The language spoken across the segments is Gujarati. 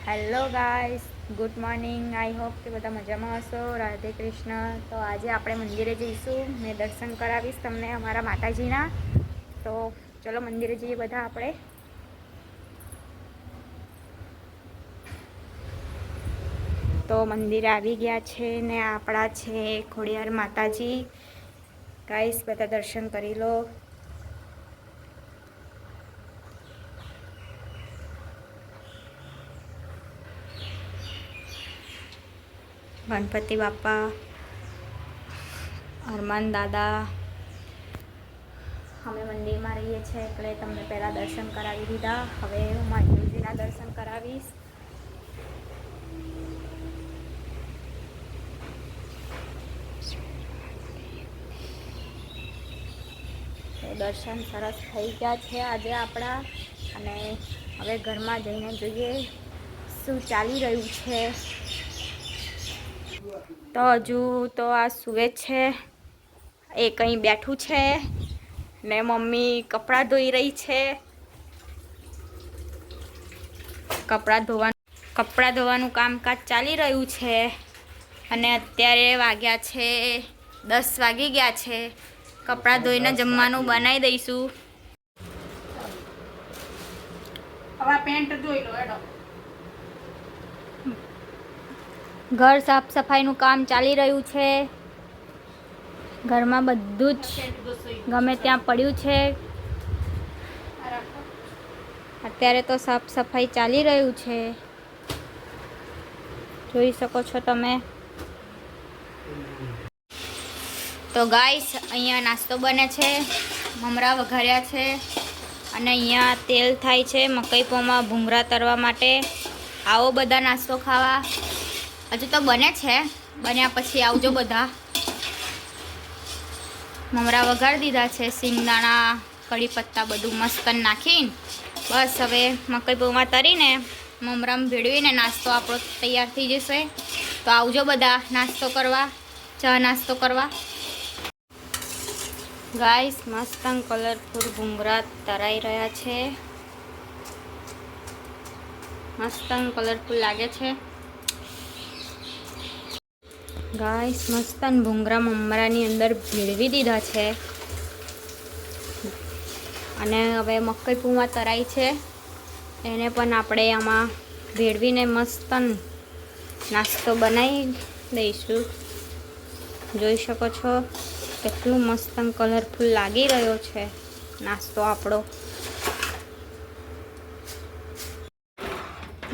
Hello guys, good morning. I hope કે બધા મજામાં હશો. રાધે કૃષ્ણ. તો આજે આપણે મંદિરે જઈશું. મેં દર્શન કરાવીશ તમને અમારા માતાજીના. તો ચલો મંદિરે જઈએ બધા આપણે. તો મંદિરે આવી ગયા છે ને આપણા છે ખોડિયાર માતાજી. ગાઈસ બધા દર્શન કરી લો. ગણપતિ બાપા, હનુમાન દાદા. અમે મંદિરમાં રહીએ છીએ એટલે તમને પહેલાં દર્શન કરાવી દીધા. હવે હું મહાદેવજીના દર્શન કરાવીશ. તો દર્શન સરસ થઈ ગયા છે આજે આપણા. અને હવે ઘરમાં જઈને જોઈએ શું ચાલી રહ્યું છે. તો હજુ તો આ સૂવે છે, એ કંઈ બેઠું છે ને મમ્મી કપડાં ધોઈ રહી છે. કપડાં ધોવાનું કામકાજ ચાલી રહ્યું છે. અને અત્યારે વાગ્યા છે 10 વાગી ગયા છે. કપડાં ધોઈને જમવાનું બનાવી દઈશું. હવે પેન્ટ ધોઈ લો એડો. ઘર સાફ સફાઈનું કામ ચાલી રહ્યું છે. ઘરમાં બધું જ ગમે ત્યાં પડ્યું છે. અત્યારે તો સાફ સફાઈ ચાલી રહ્યું છે, જોઈ શકો છો તમે. તો ગાઈસ અહીંયા નાસ્તો બને છે, મમરા વઘાર્યા છે. અને અહીંયા તેલ થાય છે મકઈ પૌમાં ભૂંગળા તરવા માટે. આવો બધા નાસ્તો ખાવા. હજુ તો બને છે, બન્યા પછી આવજો બધા. મમરા વઘારી દીધા છે, સિંગદાણા, કઢી પત્તા બધું મસ્ત નાખીને. બસ હવે મકઈ પૌમાં તરીને મમરામાં ભેળવીને નાસ્તો આપણો તૈયાર થઈ જશે. તો આવજો બધા નાસ્તો કરવા, ચા નાસ્તો કરવા. ગાઈસ મસ્ત કલરફુલ ભૂંગળા તરાઈ રહ્યા છે. મસ્ત કલરફુલ લાગે છે. ગાઈસ મસ્ત ભૂંગળા મમરાની અંદર ભેળવી દીધા છે. અને હવે મકઈ પૌવા તરાઈ છે, એને પણ આપણે આમાં ભેળવીને મસ્ત નાસ્તો બનાવી દઈશું. જોઈ શકો છો કેટલું મસ્ત કલરફુલ લાગી રહ્યો છે નાસ્તો આપણો.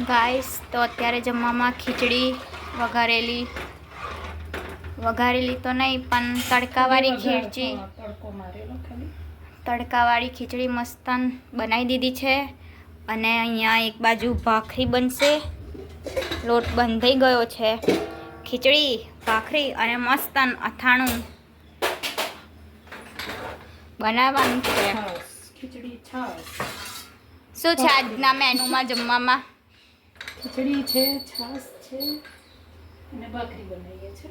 ગાઈસ તો અત્યારે જમવામાં ખીચડી વઘારેલી તો નહીં પણ તડકાવાળી ખીચડી મસ્તન બનાવી દીધી છે. અને અહીંયા એક બાજુ ભાખરી બનશે. લોટ બંધાઈ ગયો છે. ખીચડી, ભાખરી અને મસ્તન અથાણું બનાવવાનું છે. શું છે આજના મેનુમાં જમવામાં? ખીચડી છે, છાશ છે અને ભાખરી બનાવીએ છે.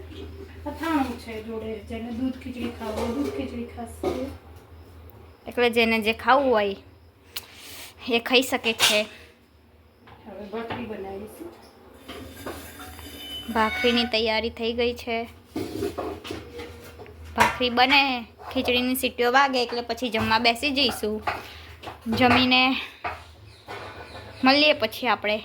અથાણું છે જોડે. જેને દૂધ ખીચડી ખાવું હોય દૂધ ખીચડી ખાશે. એટલે જેને જે ખાવું હોય એ ખાઈ શકે છે. હવે ભાખરી બનાવીશું. ભાખરીની તૈયારી થઈ ગઈ છે. ભાખરી બને, ખીચડીની સીટીઓ વાગે એટલે પછી જમવા બેસી જઈશું. જમીને મળીએ પછી આપણે.